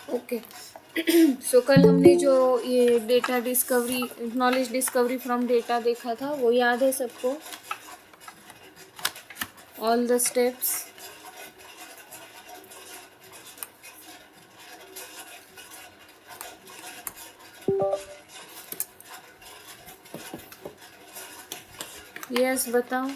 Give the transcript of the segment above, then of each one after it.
Okay. सो कल हमने जो ये data discovery, knowledge discovery from data देखा था, वो याद है सबको? All the steps. यस, बताओ।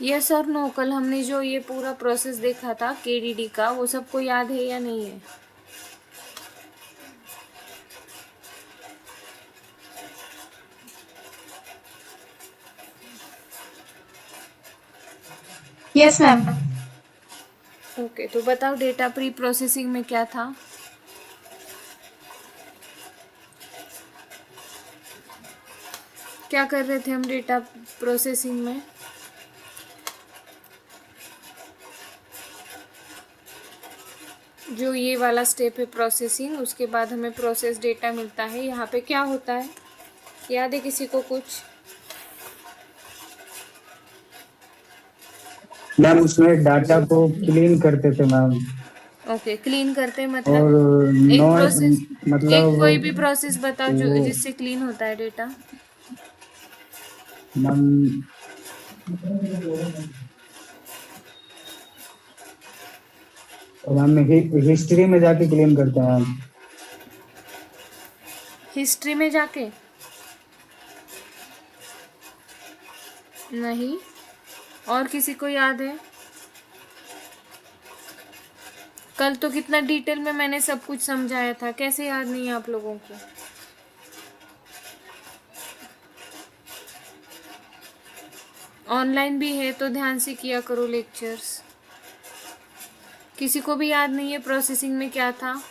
यस और नो, कल हमने जो ये पूरा प्रोसेस देखा था केडीडी का, वो सबको याद है या नहीं है? Yes ma'am. ओके, तो बताओ डेटा प्री प्रोसेसिंग में क्या था? क्या कर रहे थे हम डेटा प्रोसेसिंग में? जो ये वाला स्टेप है प्रोसेसिंग, उसके बाद हमें प्रोसेस डेटा मिलता है। यहाँ पे क्या होता है, याद है किसी को कुछ? मैम उसमें डाटा को क्लीन करते थे मैम। ओके, क्लीन करते और मतलब एक नो प्रोसेस, एक मतलब कोई भी प्रोसेस बताओ जो वो जिससे क्लीन होता है डेटा। मैम मैम हिस्ट्री में जाके क्लीन करते हैं मैम। हिस्ट्री में जाके? नहीं। और किसी को याद है? कल तो कितना डिटेल में मैंने सब कुछ समझाया था, कैसे याद नहीं है आप लोगों को? ऑनलाइन भी है तो ध्यान से किया करो लेक्चर्स। किसी को भी याद नहीं है प्रोसेसिंग में क्या था?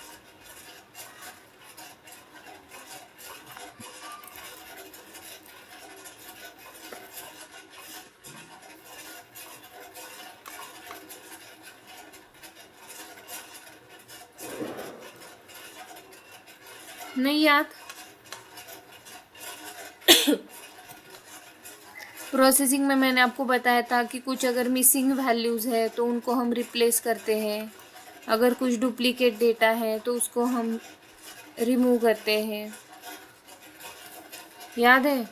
नहीं याद? प्रोसेसिंग में मैंने आपको बताया था कि कुछ अगर मिसिंग वैल्यूज़ है तो उनको हम रिप्लेस करते हैं, अगर कुछ डुप्लीकेट डेटा है तो उसको हम रिमूव करते हैं। याद है?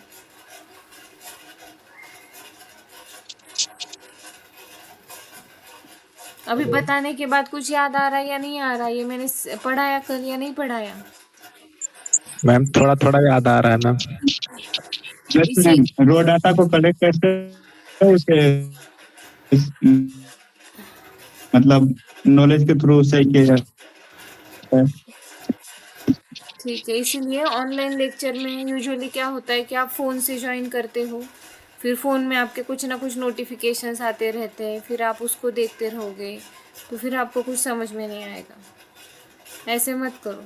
अभी बताने के बाद कुछ याद आ रहा है या नहीं आ रहा? ये मैंने पढ़ाया कल या नहीं पढ़ाया? मैम थोड़ा थोड़ा याद आ रहा है मैम। यस इसी मैम, रो डाटा को कलेक्ट करके उसे मतलब नॉलेज के थ्रू सही किया जाता है। ठीक है, इसीलिए ऑनलाइन लेक्चर में यूजुअली क्या होता है कि आप फ़ोन से ज्वाइन करते हो, फिर फ़ोन में आपके कुछ ना कुछ नोटिफिकेशंस आते रहते हैं, फिर आप उसको देखते रहोगे, तो फिर आपको कुछ समझ में नहीं आएगा। ऐसे मत करो,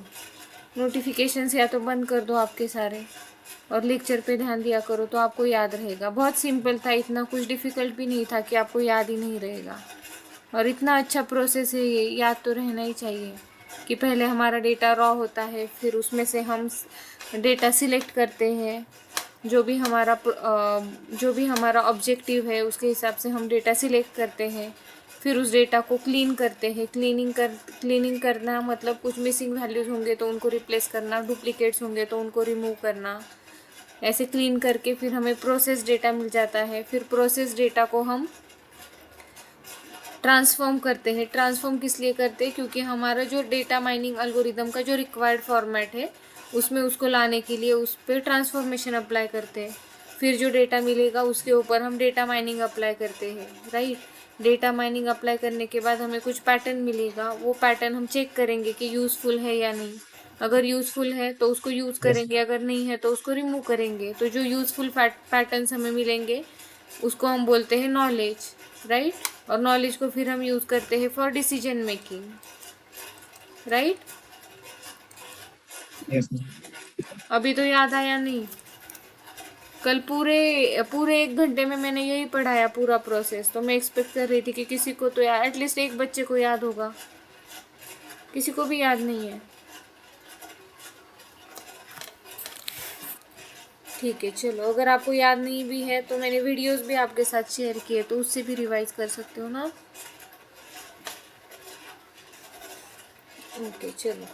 नोटिफिकेशंस या तो बंद कर दो आपके सारे, और लेक्चर पे ध्यान दिया करो तो आपको याद रहेगा। बहुत सिंपल था, इतना कुछ डिफ़िकल्ट भी नहीं था कि आपको याद ही नहीं रहेगा। और इतना अच्छा प्रोसेस है ये, याद तो रहना ही चाहिए कि पहले हमारा डेटा रॉ होता है, फिर उसमें से हम डेटा सिलेक्ट करते हैं, जो भी हमारा ऑब्जेक्टिव है उसके हिसाब से हम डेटा सिलेक्ट करते हैं, फिर उस डेटा को क्लीन करते हैं। क्लीनिंग करना मतलब कुछ मिसिंग वैल्यूज़ होंगे तो उनको रिप्लेस करना, डुप्लीकेट्स होंगे तो उनको रिमूव करना। ऐसे क्लीन करके फिर हमें प्रोसेस डेटा मिल जाता है। फिर प्रोसेस डेटा को हम ट्रांसफॉर्म करते हैं। ट्रांसफॉर्म किस लिए करते हैं? क्योंकि हमारा जो डेटा माइनिंग एल्गोरिदम का जो रिक्वायर्ड फॉर्मेट है उसमें उसको लाने के लिए उस पर ट्रांसफॉर्मेशन अप्लाई करते हैं। फिर जो डेटा मिलेगा उसके ऊपर हम डेटा माइनिंग अप्लाई करते हैं, राइट। डेटा माइनिंग अप्लाई करने के बाद हमें कुछ पैटर्न मिलेगा, वो पैटर्न हम चेक करेंगे कि यूज़फुल है या नहीं। अगर यूज़फुल है तो उसको यूज़ करेंगे, अगर नहीं है तो उसको रिमूव करेंगे। तो जो यूज़फुल पैटर्न्स हमें मिलेंगे उसको हम बोलते हैं नॉलेज, राइट। और नॉलेज को फिर हम यूज़ करते हैं for decision making, right. Yes अभी तो याद आया नहीं? कल पूरे पूरे 1 घंटे में मैंने यही पढ़ाया पूरा प्रोसेस, तो मैं एक्सपेक्ट कर रही थी कि किसी को तो यार एटलीस्ट एक बच्चे को याद होगा। किसी को भी याद नहीं है? ठीक है, चलो, अगर आपको याद नहीं भी है तो मैंने वीडियोस भी आपके साथ शेयर किए, तो उससे भी रिवाइज कर सकते हो ना। ओके, चलो,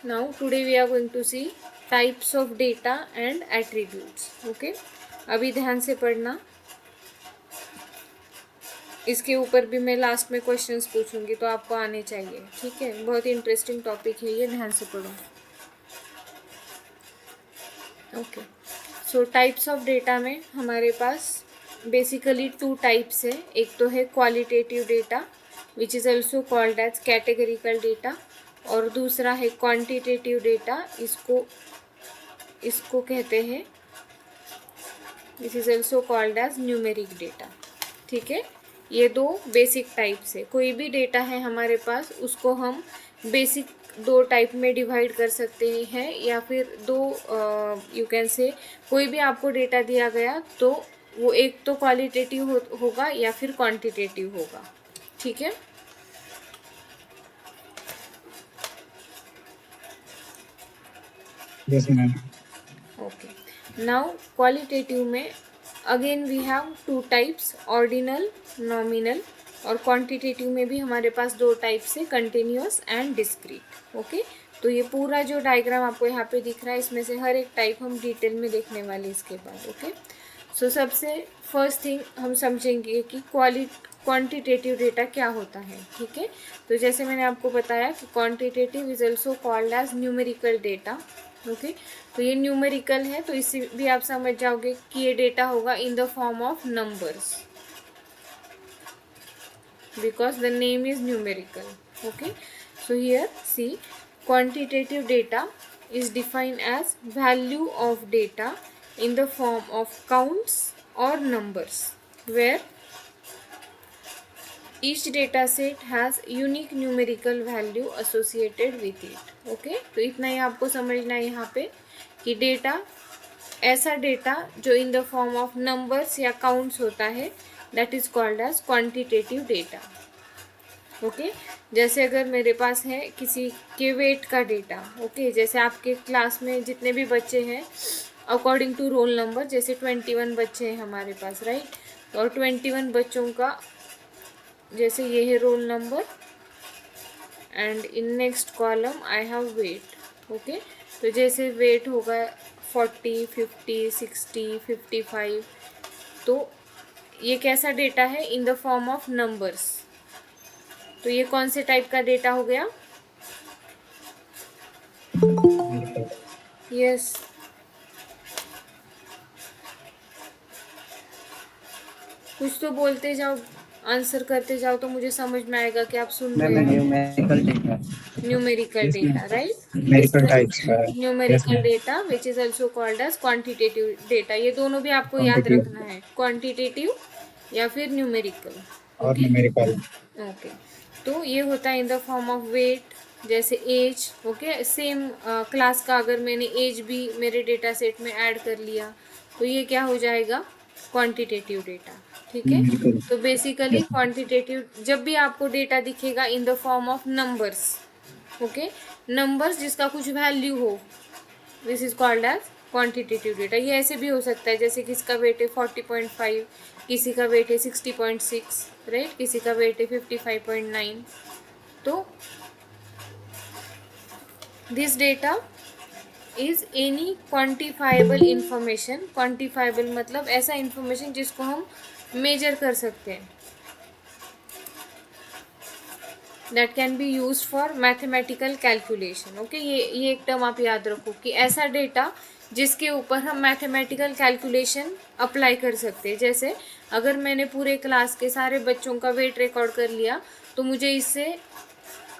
now today we are going to see types of data and attributes. Okay, अभी ध्यान से पढ़ना, इसके ऊपर भी मैं लास्ट में क्वेश्चंस पूछूंगी तो आपको आने चाहिए। ठीक है, बहुत ही इंटरेस्टिंग टॉपिक है ये, ध्यान से पढ़ो। Okay, so types of data में हमारे पास बेसिकली 2 टाइप्स है। एक तो है qualitative data which is also called as categorical data, और दूसरा है क्वांटिटेटिव डेटा, इसको कहते हैं, this is also called as numeric data. ठीक है, ये 2 बेसिक टाइप्स है। कोई भी डेटा है हमारे पास, उसको हम बेसिक 2 टाइप में डिवाइड कर सकते हैं, या फिर 2 यू कैन से, कोई भी आपको डेटा दिया गया तो वो एक तो क्वालिटेटिव होगा या फिर क्वांटिटेटिव होगा। ठीक है, yes ma'am. Okay, now qualitative में again we have 2 types, ordinal, nominal, और क्वांटिटेटिव में भी हमारे पास 2 टाइप्स है, कंटिन्यूअस एंड डिस्क्रीट। ओके, तो ये पूरा जो डायग्राम आपको यहाँ पे दिख रहा है, इसमें से हर एक टाइप हम डिटेल में देखने वाले इसके बाद। ओके, सो सबसे फर्स्ट थिंग हम समझेंगे कि क्वांटिटेटिव डेटा क्या होता है। ठीक है, तो जैसे मैंने आपको बताया कि quantitative is also called as numerical data. Okay, तो ये न्यूमेरिकल है, तो इससे भी आप समझ जाओगे कि ये डेटा होगा इन the form of numbers, because the name is numerical. Okay, so here see, quantitative data is defined as value of data in the form of counts or numbers, where each data set has unique numerical value associated with it. Okay, तो इतना ही आपको समझना है यहाँ पे कि data, ऐसा data जो in the form of numbers या काउंट्स होता है, that is called as quantitative data. Okay, जैसे अगर मेरे पास है किसी के वेट का डेटा, ओके, जैसे आपके क्लास में जितने भी बच्चे हैं अकॉर्डिंग टू रोल नंबर, जैसे 21 बच्चे हैं हमारे पास, राइट, और 21 बच्चों का, जैसे ये है roll number and in next column I have weight. Okay, तो जैसे वेट होगा 40, 50, 60, 55, तो ये कैसा डेटा है, in the form of numbers. तो ये कौन से टाइप का डेटा हो गया? यस, कुछ तो बोलते जाओ, आंसर करते जाओ, तो मुझे समझ में आएगा कि आप सुन रहे हो। Numerical data. Numerical data, right, numerical types का है। Numerical data which is also called as quantitative data. ये दोनों भी आपको याद रखना है, क्वांटिटेटिव या फिर न्यूमेरिकल। और न्यूमेरिकल। ओके, तो ये होता है in the form of weight, जैसे एज। ओके, सेम क्लास का अगर मैंने एज भी मेरे डेटा सेट में ऐड कर लिया तो ये क्या हो जाएगा, क्वांटिटेटिव डेटा। ठीक है, तो बेसिकली क्वांटिटेटिव, जब भी आपको डेटा दिखेगा in the form of numbers, okay, numbers जिसका कुछ वैल्यू हो, this is called as quantitative data. ये ऐसे भी हो सकता है, जैसे किसका वेट है 40.5, किसी का वेट है 60.6, राइट, किसी का वेट है 55.9। तो this data is any quantifiable information. Quantifiable मतलब ऐसा इंफॉर्मेशन जिसको हम मेजर कर सकते हैं, that can be use for mathematical calculation. Okay, ये एक टर्म आप याद रखो कि ऐसा डेटा जिसके ऊपर हम मैथमेटिकल कैलकुलेशन अप्लाई कर सकते हैं। जैसे अगर मैंने पूरे क्लास के सारे बच्चों का वेट रिकॉर्ड कर लिया, तो मुझे इससे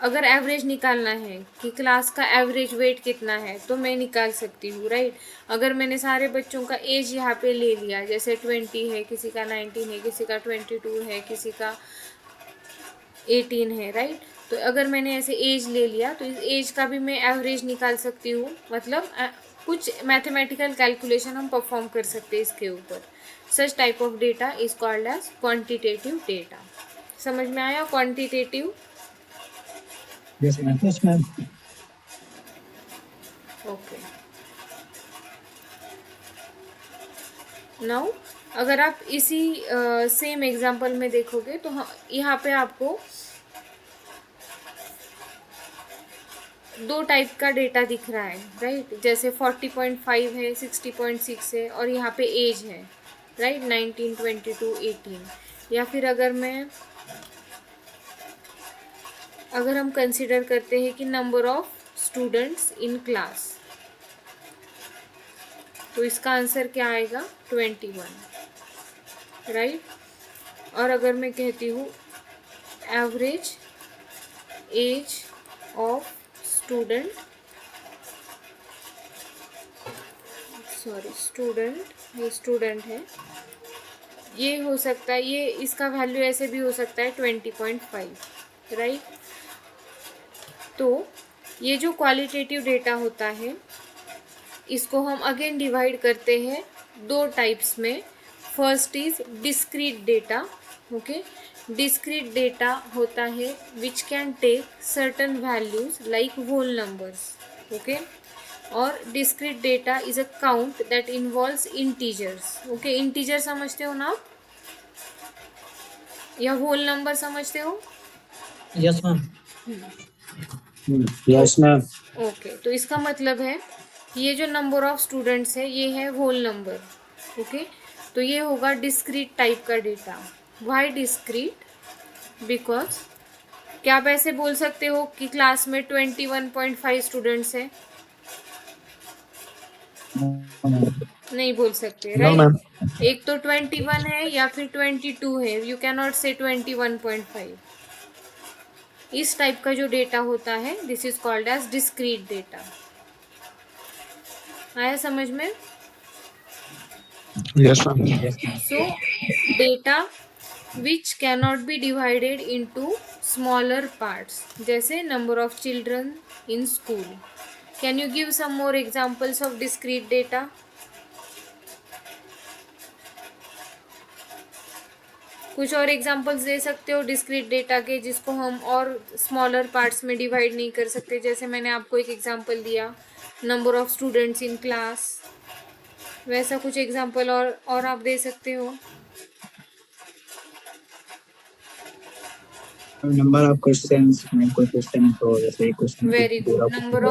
अगर एवरेज निकालना है कि क्लास का एवरेज वेट कितना है, तो मैं निकाल सकती हूँ, राइट। अगर मैंने सारे बच्चों का एज यहाँ पे ले लिया, जैसे 20 है, किसी का 19 है, किसी का 22 है, किसी का 18 है, राइट, तो अगर मैंने ऐसे एज ले लिया तो इस एज का भी मैं एवरेज निकाल सकती हूँ। मतलब कुछ मैथमेटिकल कैलकुलेशन हम परफॉर्म कर सकते हैं इसके ऊपर। Such type of data is called as quantitative data. समझ में आया quantitative? Yes ma'am. Okay, now अगर आप इसी सेम एग्जांपल में देखोगे तो यहाँ पे आपको दो टाइप का डेटा दिख रहा है, राइट। जैसे 40.5 है, 60.6 है, और यहाँ पे एज है, राइट, 19, 22, 18। या फिर अगर हम कंसिडर करते हैं कि number of students in class, तो इसका आंसर क्या आएगा? 21, राइट। और अगर मैं कहती हूँ एवरेज एज ऑफ स्टूडेंट, ये स्टूडेंट है, ये हो सकता है, ये इसका वैल्यू ऐसे भी हो सकता है 20.5, राइट। तो ये जो क्वालिटेटिव डेटा होता है, इसको हम अगेन डिवाइड करते हैं दो टाइप्स में। First is discrete data, okay. Discrete data होता है which can take certain values like whole numbers, okay. और discrete data is a count that involves integers, okay. Integer समझते हो ना आप, या होल नंबर समझते हो? Yes ma'am. Yes ma'am. Okay, तो इसका मतलब है कि ये जो नंबर ऑफ स्टूडेंट्स है ये है होल नंबर, ओके। तो ये होगा डिस्क्रीट टाइप का डेटा। Why discrete? बिकॉज क्या आप ऐसे बोल सकते हो कि क्लास में 21.5 स्टूडेंट्स है? नहीं बोल सकते, नो राइट। मैम। एक तो 21 है या फिर 22 है, यू कैन नॉट से 21.5। इस टाइप का जो डेटा होता है this is called as discrete data. आया समझ में? Yes ma'am. So data which cannot be divided into smaller parts, जैसे number of children in school. Can you give some more examples of discrete data? कुछ और examples दे सकते हो discrete data के जिसको हम और स्मॉलर पार्ट्स में डिवाइड नहीं कर सकते? जैसे मैंने आपको एक एग्जाम्पल दिया number of students in class, वैसा कुछ एग्जाम्पल और आप दे सकते हो? नंबर ऑफ क्वेश्चंस में कोई क्वेश्चन तो जैसे क्वेश्चन वेरी गुड। नंबर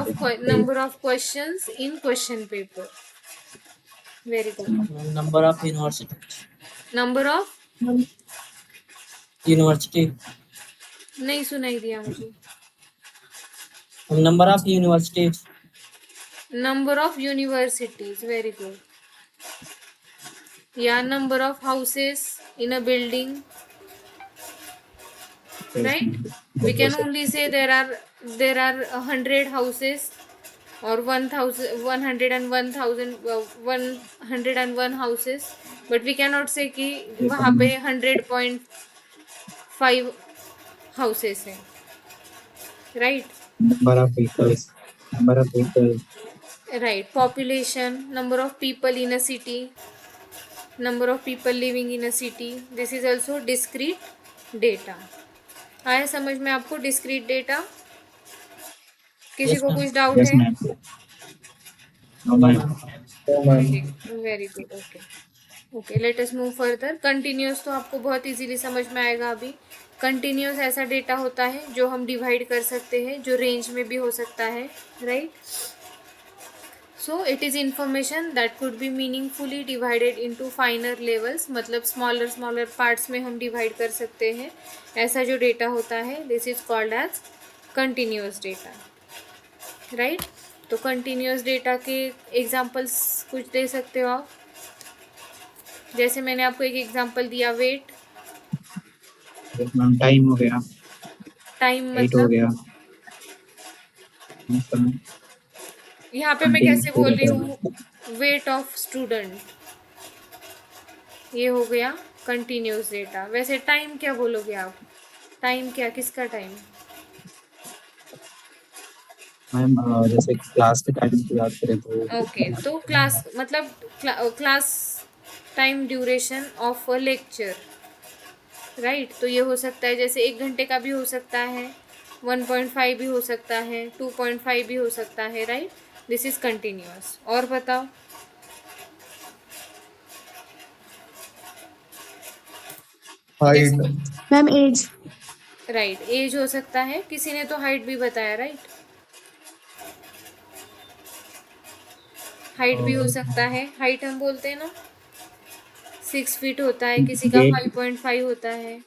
पूरा of questions in question paper, very good. Number of university. Number of, university. नहीं सुनाई दिया मुझे। Number of university. Number of universities, very good. या number of houses in a building, right? We can only say there are 100 houses or 101 houses, but we cannot say कि वहाँ पे 100.5 houses हैं, right? Number of people Right. Population, number of people in a city, number of people living in a city, this is also discrete data. आया समझ में आपको discrete data? किसी yes को मैम। कुछ डाउट यस है? Ma'am. Very good, okay. Okay, let us move further. Continuous तो आपको बहुत इजीली समझ में आएगा अभी। कंटिन्यूस ऐसा डेटा होता है जो हम डिवाइड कर सकते हैं, जो रेंज में भी हो सकता है, right. So it is information that could be meaningfully divided into फाइनर levels, मतलब स्मॉलर पार्ट्स में हम डिवाइड कर सकते हैं। ऐसा जो डेटा होता है this is called as continuous data, right. तो कंटिन्यूस डेटा के एग्जांपल्स कुछ दे सकते हो आप? जैसे मैंने आपको एक एग्जांपल दिया, वेट। मैम टाइम हो गया, टाइम वेट हो मतलब गया, यहाँ पे मैं कैसे बोल रही हूँ? वेट ऑफ स्टूडेंट, ये हो गया कंटिन्यूस डेटा। वैसे टाइम क्या बोलोगे आप? टाइम क्या, किसका टाइम? मैम जैसे क्लास के टाइम की बात करें तो ओके, तो क्लास मतलब class time duration of a lecture, right. तो ये हो सकता है जैसे 1 घंटे का भी हो सकता है, 1.5 भी हो सकता है, 2.5 भी हो सकता है, राइट। This is continuous. और बताओ। Height. Ma'am age. Right, age हो सकता है, किसी ने तो हाइट भी बताया, राइट। हाइट भी हो सकता है, हाइट हम बोलते हैं ना 6 फीट होता है, किसी का वेट। 5.5 होता है।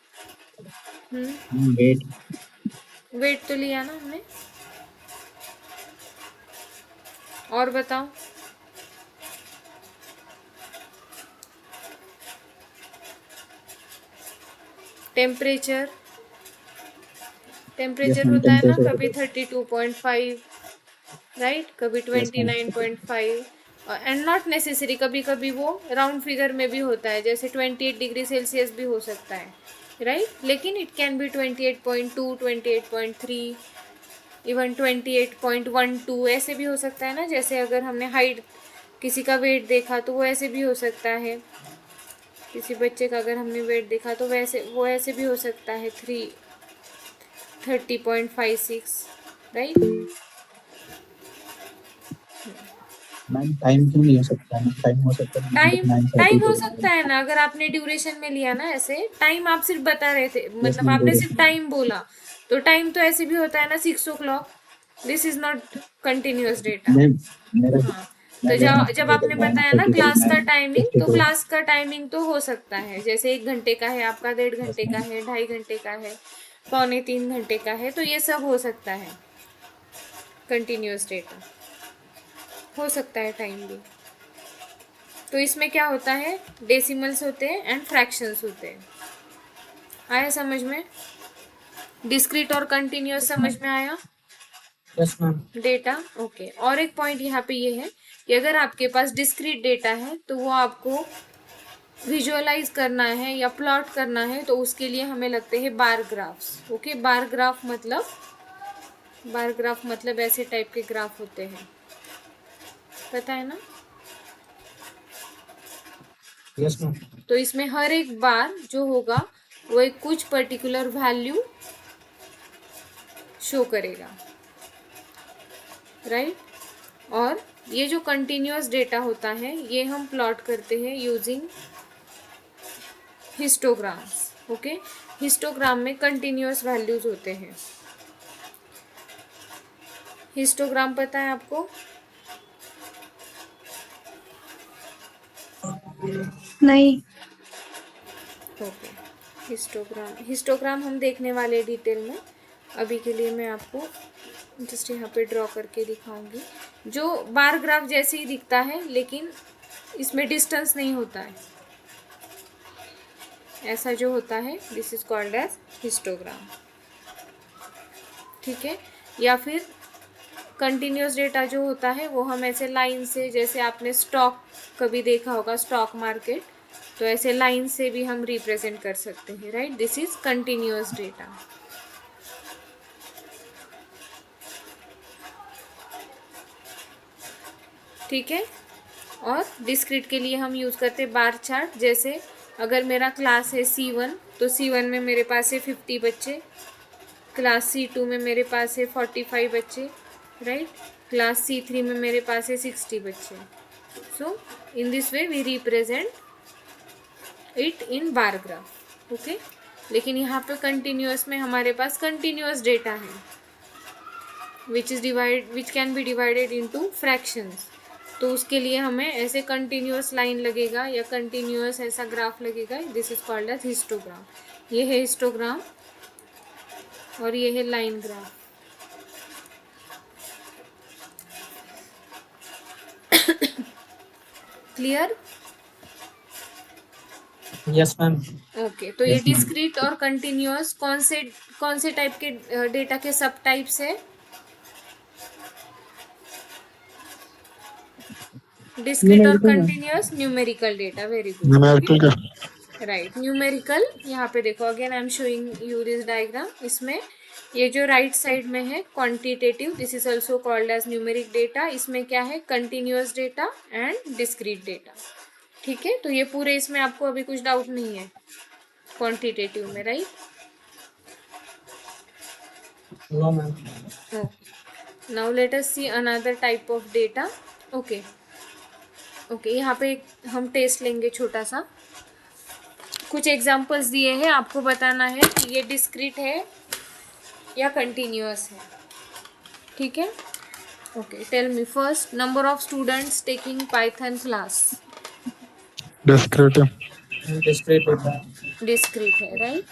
वेट। वेट तो लिया ना हमने। और बताओ। टेम्परेचर, यस टेम्परेचर मैम, होता है ना टेम्परेचर। कभी 32.5, राइट, कभी yes ma'am. 29.5। And not necessary, कभी कभी वो राउंड फिगर में भी होता है, जैसे 28 डिग्री सेल्सियस भी हो सकता है, राइट। लेकिन इट कैन बी 28.2, 28.3, इवन 28.12 ऐसे भी हो सकता है ना। जैसे अगर हमने हाइट किसी का वेट देखा तो वो ऐसे भी हो सकता है, किसी बच्चे का अगर हमने वेट देखा तो वैसे वो ऐसे भी हो सकता है 30.56, राइट। मैम टाइम क्यों नहीं हो सकता है? टाइम हो सकता है, टाइम, 9:30 टाइम हो पे। सकता है ना, अगर आपने ड्यूरेशन में लिया ना ऐसे। टाइम आप सिर्फ बता रहे थे, यस मतलब मैम, आपने सिर्फ ड्यूरेशन। टाइम बोला, तो टाइम तो ऐसे भी होता है ना 6 o'clock। This is not continuous data. मैं मेरा हाँ, तो मेरा जब जब आपने नाइन बताया ना थर्टी क्लास का टाइमिंग, तो 9:52। क्लास का टाइमिंग तो हो सकता है, जैसे 1 घंटे का है आपका, 1.5 घंटे का मैम। है, 2.5 घंटे का है, 2.75 घंटे का है, तो ये सब हो सकता है कंटिन्यूअस डेटा। हो सकता है टाइम भी। तो इसमें क्या होता है, डेसिमल्स होते हैं एंड फ्रैक्शंस होते हैं। आया समझ में? डिस्क्रीट और कंटिन्यूअस समझ में आया? Yes ma'am. Data, okay. और एक पॉइंट यहाँ पे ये है कि अगर आपके पास डिस्क्रीट डेटा है तो वो आपको विजुअलाइज करना है या प्लॉट करना है, तो उसके लिए हमें लगते हैं बार ग्राफ्स। ओके, बार ग्राफ मतलब ऐसे टाइप के ग्राफ होते हैं, पता है ना। Yes ma'am. तो इसमें हर एक बार जो होगा वो एक कुछ पर्टिकुलर वैल्यू शो करेगा, राइट। और ये जो कंटिन्यूअस डेटा होता है ये हम प्लॉट करते हैं यूजिंग हिस्टोग्राम्स। ओके, हिस्टोग्राम में कंटिन्यूअस वैल्यूज होते हैं। हिस्टोग्राम पता है आपको? नहीं। ओके, हिस्टोग्राम हम देखने वाले डिटेल में। अभी के लिए मैं आपको जस्ट यहाँ पे ड्रॉ करके दिखाऊंगी। जो बार ग्राफ जैसे ही दिखता है लेकिन इसमें डिस्टेंस नहीं होता है, ऐसा जो होता है this is called as histogram, ठीक है। या फिर कंटिन्यूअस डेटा जो होता है वो हम ऐसे लाइन से, जैसे आपने स्टॉक कभी देखा होगा, स्टॉक मार्केट, तो ऐसे लाइन से भी हम रिप्रेजेंट कर सकते हैं, right. This is continuous data, ठीक है। और डिस्क्रीट के लिए हम यूज़ करते हैं बार चार्ट। जैसे अगर मेरा क्लास है C1 तो C1 में मेरे पास है 50 बच्चे, क्लास C2 में मेरे पास है 45 बच्चे, राइट। क्लास C3 में मेरे पास है 60 बच्चे। So in this way we represent it in bar graph, okay. लेकिन यहाँ पे कंटिन्यूअस में हमारे पास कंटिन्यूअस डेटा है which can be divided into fractions. तो उसके लिए हमें ऐसे कंटिन्यूअस लाइन लगेगा या कंटिन्यूअस ऐसा ग्राफ लगेगा, this is called as histogram. ये है हिस्टोग्राम और ये है line graph. Clear? Yes ma'am. Okay, तो ये यस मैम। डिस्क्रीट और कंटिन्यूअस कौन से टाइप के डेटा के सब टाइप्स है? डिस्क्रीट और numerical ma'am. Continuous numerical data, very good, numerical का राइट। न्यूमेरिकल, यहाँ पे देखो again I am showing you this diagram. इसमें ये जो राइट साइड में है quantitative, this is also called as numeric data. इसमें क्या है, continuous data and discrete data, ठीक है। तो ये पूरे इसमें आपको अभी कुछ डाउट नहीं है क्वांटिटेटिव में, right. No, ma'am. Okay. Now let us see another type of data. Okay. Okay यहाँ पे हम टेस्ट लेंगे छोटा सा। कुछ एग्जांपल्स दिए हैं, आपको बताना है कि ये डिस्क्रीट है या कंटिन्यूअस है, ठीक है। Okay, tell me first, number of students taking Python class. Descriptive. Discrete data. Discrete है, right.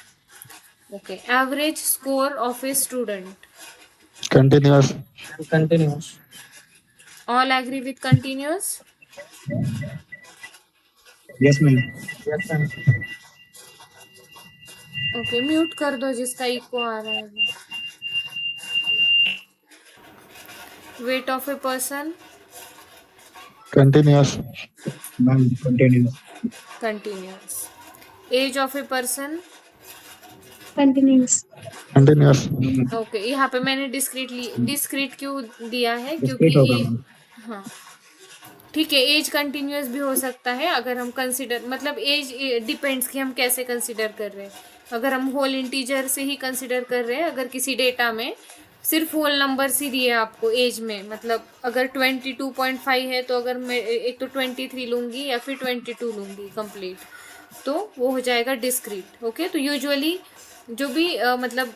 Okay, average score of a student. Continuous. And continuous. All agree with continuous. Yes, ma'am. Yes, ma'am. Okay, mute कर दो जिसका echo आ रहा है। Weight of a person. Continuous. Ma'am, continuous. Continuous. Age of a person. Continuous. Continuous. Okay, यहाँ पे मैंने discrete क्यों दिया है, क्योंकि Discrete होगा ये, ma'am. हाँ ठीक है, एज कंटिन्यूअस भी हो सकता है अगर हम कंसिडर, मतलब एज डिपेंड्स कि हम कैसे कंसिडर कर रहे हैं। अगर हम होल इंटीजर से ही कंसिडर कर रहे हैं, अगर किसी डेटा में सिर्फ होल नंबर्स ही दिए आपको एज में, मतलब अगर 22.5 है तो अगर मैं एक तो 23 लूँगी या फिर 22 लूँगी कंप्लीट, तो वो हो जाएगा डिस्क्रीट। ओके, तो यूजुअली जो भी मतलब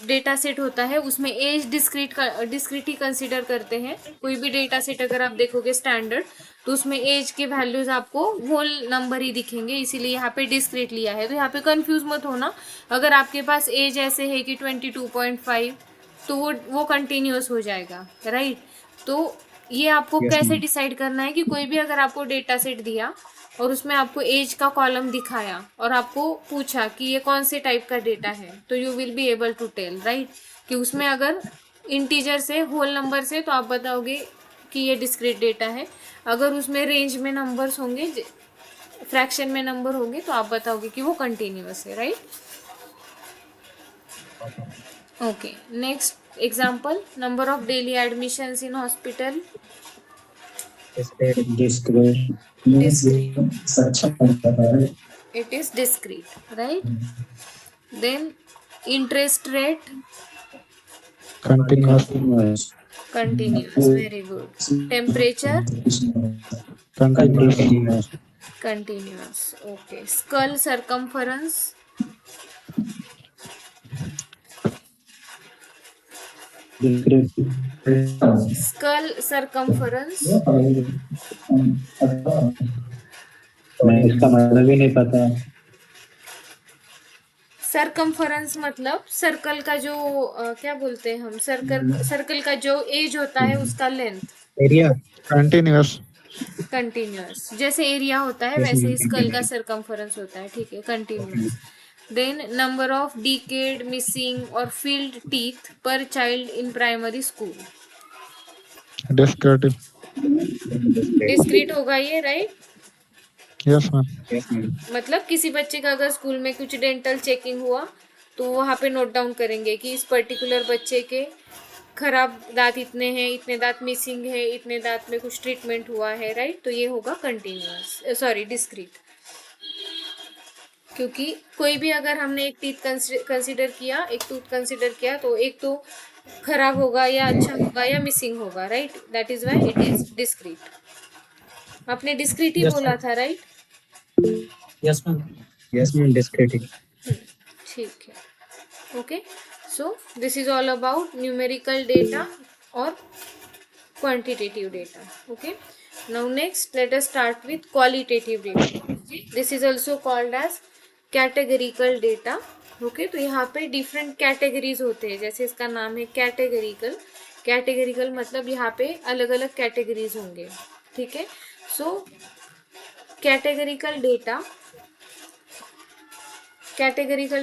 डेटा सेट होता है उसमें एज डिस्क्रीट ही कंसिडर करते हैं। कोई भी डेटा सेट अगर आप देखोगे स्टैंडर्ड, तो उसमें एज के वैल्यूज आपको होल नंबर ही दिखेंगे, इसीलिए यहाँ पे डिस्क्रीट लिया है। तो यहाँ पे कंफ्यूज मत होना, अगर आपके पास एज ऐसे है कि 22.5 तो वो कंटिन्यूअस हो जाएगा, राइट। तो ये आपको Yes, कैसे ma'am. डिसाइड करना है कि कोई भी अगर आपको डेटा सेट दिया और उसमें आपको एज का कॉलम दिखाया और आपको पूछा कि ये कौन से टाइप का डेटा है, तो you will be able to tell, right, कि उसमें अगर इंटीजर से होल नंबर से तो आप बताओगे कि ये डिस्क्रीट डेटा है। अगर उसमें रेंज में नंबर्स होंगे, फ्रैक्शन में नंबर होंगे, तो आप बताओगे कि वो कंटिन्यूअस है, right. Okay, next example, number of daily admissions in hospital. Discrete. It is discrete, right? Then interest rate. Continuous. Continuous, very good. Temperature. Continuous. Continuous, okay. Skull circumference. Skull circumference. मैं इसका मतलब ही नहीं पता। Circumference मतलब circle का जो क्या बोलते हैं हम, सर्कल का जो एज होता है उसका लेंथ। एरिया। Continuous. कंटिन्यूअस, जैसे एरिया होता है Yes, वैसे ma'am. ही स्कल का सरकमफरेंस होता है, ठीक है, continuous. Then number of decayed, missing और फील्ड टीथ पर child in primary school. Descriptive. Discrete होगा ये, right. Yes, ma'am. Yes, ma'am. मतलब किसी बच्चे का अगर स्कूल में कुछ डेंटल चेकिंग हुआ तो वहाँ पे नोट डाउन करेंगे कि इस पर्टिकुलर बच्चे के खराब दांत इतने हैं, इतने दांत मिसिंग है, इतने दांत में कुछ ट्रीटमेंट हुआ है, राइट। तो ये होगा कंटिन्यूअस, सॉरी डिस्क्रीट। क्योंकि कोई भी अगर हमने एक टीथ कंसीडर किया, एक टूथ कंसीडर किया, तो एक तो खराब होगा या अच्छा होगा या मिसिंग होगा, right. That is why it is discrete. आपने डिस्क्रीट ही Yes, बोला ma'am. था, right. Yes, ma'am. Yes, ma'am. Discrete. ठीक है, okay. So this is all about numerical data और quantitative data, okay. Now next let us start with qualitative data. This is also called as categorical data, okay. तो यहाँ पे different categories होते हैं, जैसे इसका नाम है कैटेगरिकल। कैटेगरिकल मतलब यहाँ पे अलग अलग कैटेगरीज होंगे, ठीक है। सो कैटेगरिकल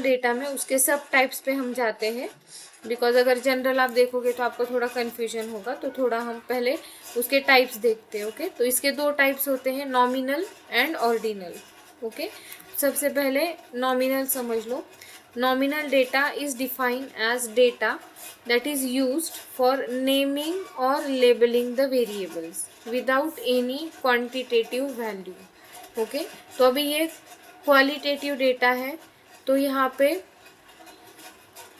डेटा में उसके सब टाइप्स पे हम जाते हैं, बिकॉज अगर जनरल आप देखोगे तो आपको थोड़ा कन्फ्यूजन होगा, तो थोड़ा हम पहले उसके टाइप्स देखते हैं, ओके। तो इसके दो टाइप्स होते हैं, नॉमिनल एंड ऑर्डिनल, ओके। सबसे पहले नॉमिनल समझ लो। Nominal data is defined as data that is used for naming or labeling the variables without any quantitative value, okay। तो अभी ये क्वालिटेटिव डेटा है, तो यहाँ पे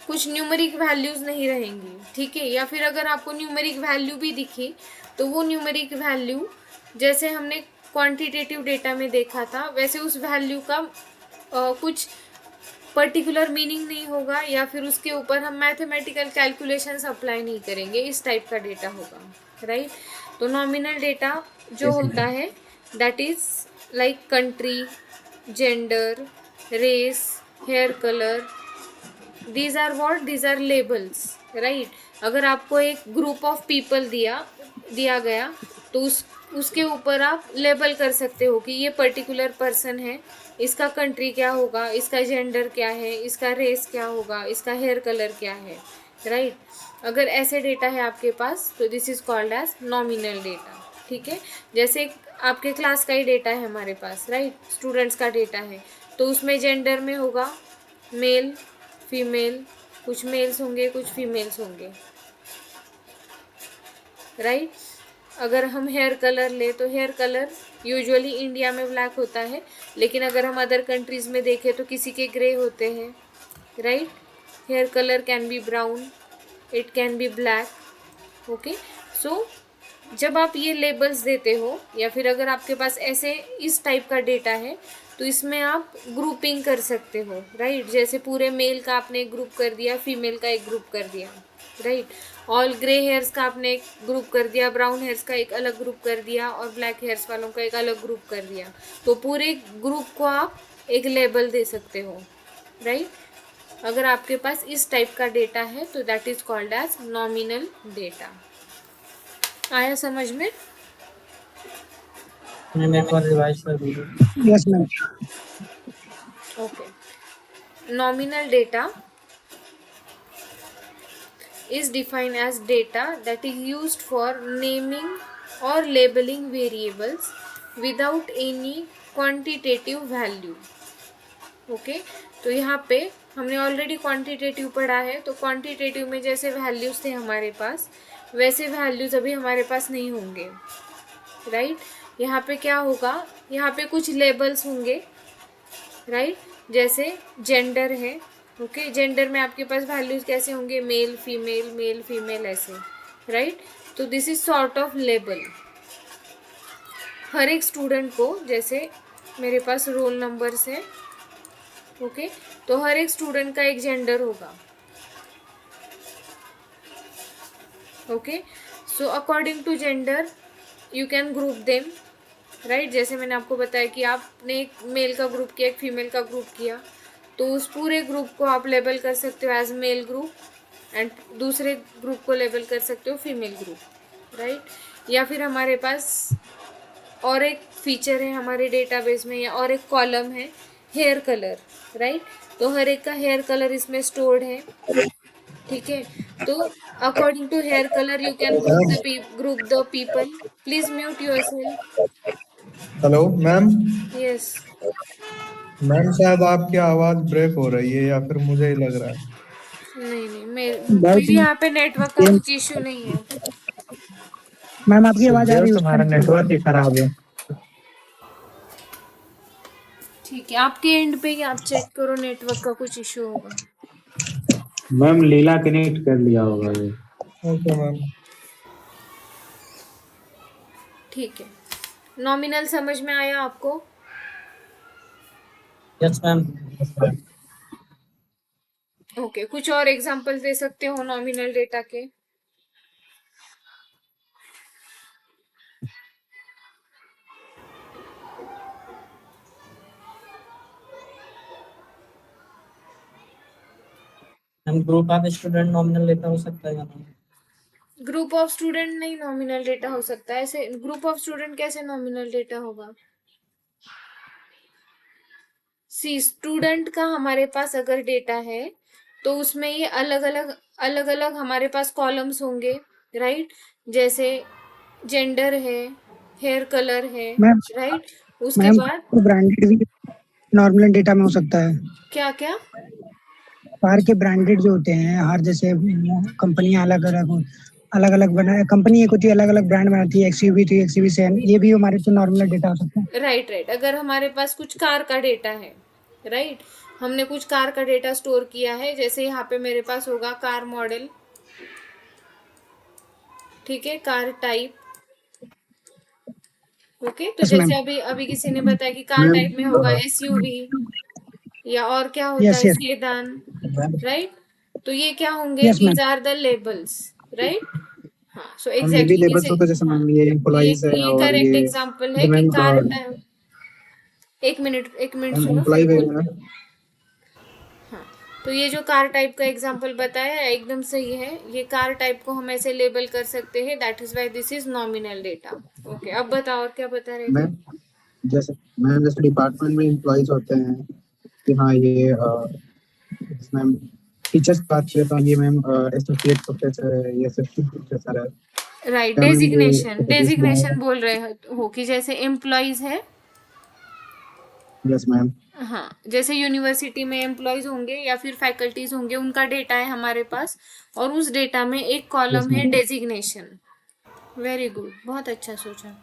कुछ न्यूमेरिक वैल्यूज़ नहीं रहेंगी, ठीक है। या फिर अगर आपको न्यूमेरिक वैल्यू भी दिखी तो वो न्यूमेरिक वैल्यू जैसे हमने क्वांटिटेटिव डेटा में देखा था वैसे उस वैल्यू का कुछ पर्टिकुलर मीनिंग नहीं होगा, या फिर उसके ऊपर हम मैथमेटिकल कैलकुलेशंस अप्लाई नहीं करेंगे, इस टाइप का डेटा होगा, राइट। तो नॉमिनल डेटा जो होता है that is like country, gender, race, hair colour, these are what, these are labels, right. अगर आपको एक ग्रुप ऑफ पीपल दिया गया तो उसके ऊपर आप लेबल कर सकते हो कि ये पर्टिकुलर पर्सन है, इसका कंट्री क्या होगा, इसका जेंडर क्या है, इसका रेस क्या होगा, इसका हेयर कलर क्या है, राइट। अगर ऐसे डेटा है आपके पास तो this is called as nominal data, ठीक है। जैसे आपके क्लास का ही डेटा है हमारे पास, राइट, स्टूडेंट्स का डेटा है, तो उसमें जेंडर में होगा मेल, फीमेल, कुछ मेल्स होंगे कुछ फीमेल्स होंगे, राइट। अगर हम हेयर कलर ले तो हेयर कलर यूजुअली इंडिया में ब्लैक होता है, लेकिन अगर हम अदर कंट्रीज़ में देखें तो किसी के ग्रे होते हैं, right. Hair colour can be brown, it can be black, okay. So जब आप ये लेबल्स देते हो या फिर अगर आपके पास ऐसे इस टाइप का डेटा है तो इसमें आप ग्रुपिंग कर सकते हो, राइट। जैसे पूरे मेल का आपने एक ग्रुप कर दिया, फीमेल का एक ग्रुप कर दिया, राइट। ऑल ग्रे हेयर्स का आपने एक ग्रुप कर दिया, ब्राउन हेयर्स का एक अलग ग्रुप कर दिया और ब्लैक हेयर्स वालों का एक अलग ग्रुप कर दिया। तो पूरे ग्रुप को आप एक लेबल दे सकते हो, राइट। अगर आपके पास इस टाइप का डेटा है तो that is called as nominal data. आया समझ में? Yes ma'am. Okay. Nominal data is defined as data that is used for naming or labeling variables without any quantitative value. Okay. तो यहाँ पे हमने ऑलरेडी क्वांटिटेटिव पढ़ा है, तो क्वांटिटेटिव में जैसे वैल्यूज़ थे हमारे पास वैसे वैल्यूज़ अभी हमारे पास नहीं होंगे, राइट। यहाँ पे क्या होगा, यहाँ पे कुछ लेबल्स होंगे, राइट। जैसे जेंडर है, ओके। जेंडर में आपके पास वैल्यूज कैसे होंगे, मेल फीमेल ऐसे, राइट। तो this is sort of label. हर एक स्टूडेंट को, जैसे मेरे पास रोल नंबर्स है, ओके, तो हर एक स्टूडेंट का एक जेंडर होगा, okay. So according to gender you can group them, right. जैसे मैंने आपको बताया कि आपने एक मेल का ग्रुप किया, एक फीमेल का ग्रुप किया, तो उस पूरे ग्रुप को आप लेबल कर सकते हो एज मेल ग्रुप एंड दूसरे ग्रुप को लेबल कर सकते हो फीमेल ग्रुप, राइट। या फिर हमारे पास और एक फीचर है हमारे डेटाबेस में, या और एक कॉलम है हेयर कलर, राइट। तो हर एक का हेयर कलर इसमें स्टोर्ड है, ठीक है। तो according to hair colour you can group the people. Please mute yourself. Hello ma'am. Yes. Ma'am शायद आपकी आवाज ब्रेक हो रही है या फिर मुझे ही लग रहा है। नहीं बहुत मेरे यहाँ पे नेटवर्क का कुछ इशू नहीं है। मैम आपकी आवाज आ रही है, तुम्हारा नेटवर्क ही खराब है। ठीक है, आपके एंड पे ही आप चेक करो, नेटवर्क का कुछ इशू होगा। मैम लीला कनेक्ट कर लिया होगा ये। Okay ma'am. ठीक है, नॉमिनल समझ में आया आपको? Yes ma'am. ओके, कुछ और एग्जांपल दे सकते हो नॉमिनल डेटा के? Ma'am group of student nominal data हो सकता है या नहीं? ग्रुप ऑफ स्टूडेंट नहीं नॉमिनल डेटा हो सकता है। ऐसे ग्रुप ऑफ स्टूडेंट कैसे नॉमिनल डेटा होगा? सी स्टूडेंट का हमारे पास अगर डेटा है तो उसमें ये अलग अलग हमारे पास कॉलम्स होंगे, राइट। जैसे जेंडर है, हेयर कलर है, मैम राइट। उसके मैम बाद ब्रांडेड भी नॉर्मल डेटा में हो सकता है। क्या क्या? बाहर के ब्रांडेड जो होते हैं, हर जैसे कंपनियां अलग अलग बना, कंपनी एक होती है अलग अलग ब्रांड बनाती है, एक्सयूवी थी, एक्सयूवी सेवन, ये भी हमारे तो नॉर्मल डेटा हो सकता है। राइट। अगर हमारे पास कुछ कार का डेटा है, राइट, हमने कुछ कार का डेटा स्टोर किया है, जैसे यहाँ पे मेरे पास होगा कार मॉडल, ठीक है, कार टाइप, ओके। तो यस मैम। जैसे अभी अभी किसी ने बताया कि कार टाइप में होगा मैम एसयूवी, या और क्या होता यस है, यस सेडान, राइट। तो ये क्या होंगे, yes these ma'am. Are the labels, right. हाँ, सो हम ये भी एग्जैक्टली लेबल्स जैसे, होते हैं, जैसे हाँ, मैम ये ये एम्प्लॉइज है ये और करेक्ट ये एग्जांपल है जो कि मैम कार एक मिनट सुनो फिर एम्प्लॉय बोल। है। हाँ, तो ये जो कार टाइप का एग्जांपल बताया है एकदम सही है। ये कार टाइप को हम ऐसे लेबल कर सकते हैं, that is why this is nominal data. Okay, अब बताओ और क्या बता रहे थे। मैम जैसे डिपार्टमेंट में एम्प्लॉइज होते हैं कि हाँ ये मैम टीचर्स बात करें तो ये मैम एसोसिएट प्रोफेसर है, ये असिस्टेंट प्रोफेसर है। राइट, क्या मैम ये डेजिग्नेशन इसमें? डेजिग्नेशन बोल रहे हो कि जैसे एम्प्लॉइज है। Yes ma'am. हाँ, जैसे यूनिवर्सिटी में एम्प्लॉयज होंगे या फिर फैकल्टीज होंगे, उनका डेटा है हमारे पास, और उस डेटा में एक यस कॉलम है मैम। डेजिग्नेशन। वेरी गुड, बहुत अच्छा सोचा।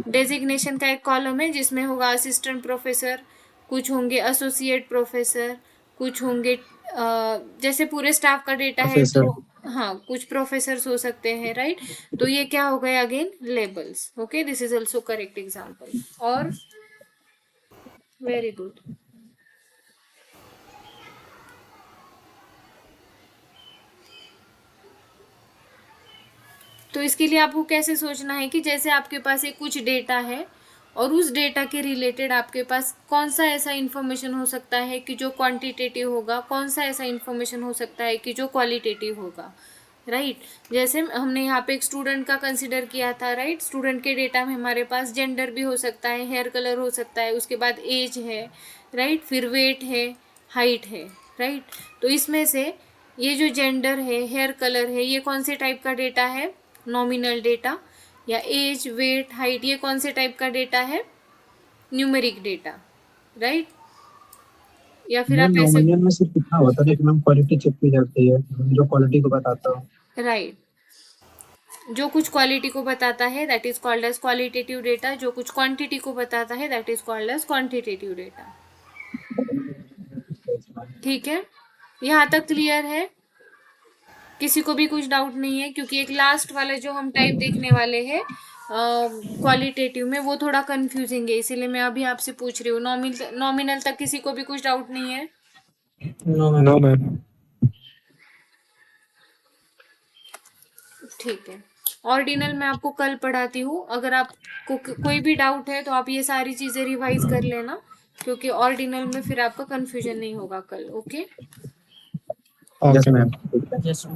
डेजिग्नेशन का एक कॉलम है जिसमें होगा असिस्टेंट प्रोफेसर, कुछ होंगे एसोसिएट प्रोफेसर, कुछ होंगे जैसे पूरे स्टाफ का डेटा है प्रोफेसर। तो हाँ, कुछ प्रोफेसर्स हो सकते हैं, राइट। तो ये क्या हो गए, again labels. Okay, this is also correct example. और वेरी गुड। तो इसके लिए आपको कैसे सोचना है कि जैसे आपके पास एक कुछ डेटा है और उस डेटा के रिलेटेड आपके पास कौन सा ऐसा इन्फॉर्मेशन हो सकता है कि जो क्वांटिटेटिव होगा, कौन सा ऐसा इन्फॉर्मेशन हो सकता है कि जो क्वालिटेटिव होगा, राइट। जैसे हमने यहाँ पे एक स्टूडेंट का कंसिडर किया था, राइट। स्टूडेंट के डेटा में हमारे पास जेंडर भी हो सकता है, हेयर कलर हो सकता है, उसके बाद एज है, राइट, फिर वेट है, हाइट है, राइट। तो इसमें से ये जो जेंडर है, हेयर कलर है, ये कौन से टाइप का डेटा है, नॉमिनल डेटा। या एज, वेट, हाइट, ये कौन से टाइप का डेटा है, न्यूमेरिक डेटा, राइट। या फिर मैम आप ऐसे, नॉमिनल में सिर्फ इतना होता है कि मैम क्वालिटी चेक की जाती है, जो क्वालिटी को बताता हूँ। राइट, जो कुछ क्वालिटी को बताता है that is called as qualitative data, जो कुछ क्वांटिटी को बताता है that is called as quantitative data. ठीक है, यहाँ तक क्लियर है, किसी को भी कुछ डाउट नहीं है, क्योंकि एक लास्ट वाला जो हम टाइप देखने वाले हैं क्वालिटेटिव में, वो थोड़ा कंफ्यूजिंग है, इसीलिए मैं अभी आपसे पूछ रही हूँ। नॉमिनल तक किसी को भी कुछ डाउट नहीं है। No ma'am. ठीक है, ऑर्डिनल मैं आपको कल पढ़ाती हूँ। अगर आपको कोई भी डाउट है तो आप ये सारी चीजें रिवाइज कर लेना, क्योंकि ऑर्डिनल में फिर आपका कंफ्यूजन नहीं होगा कल। Okay, yes ma'am.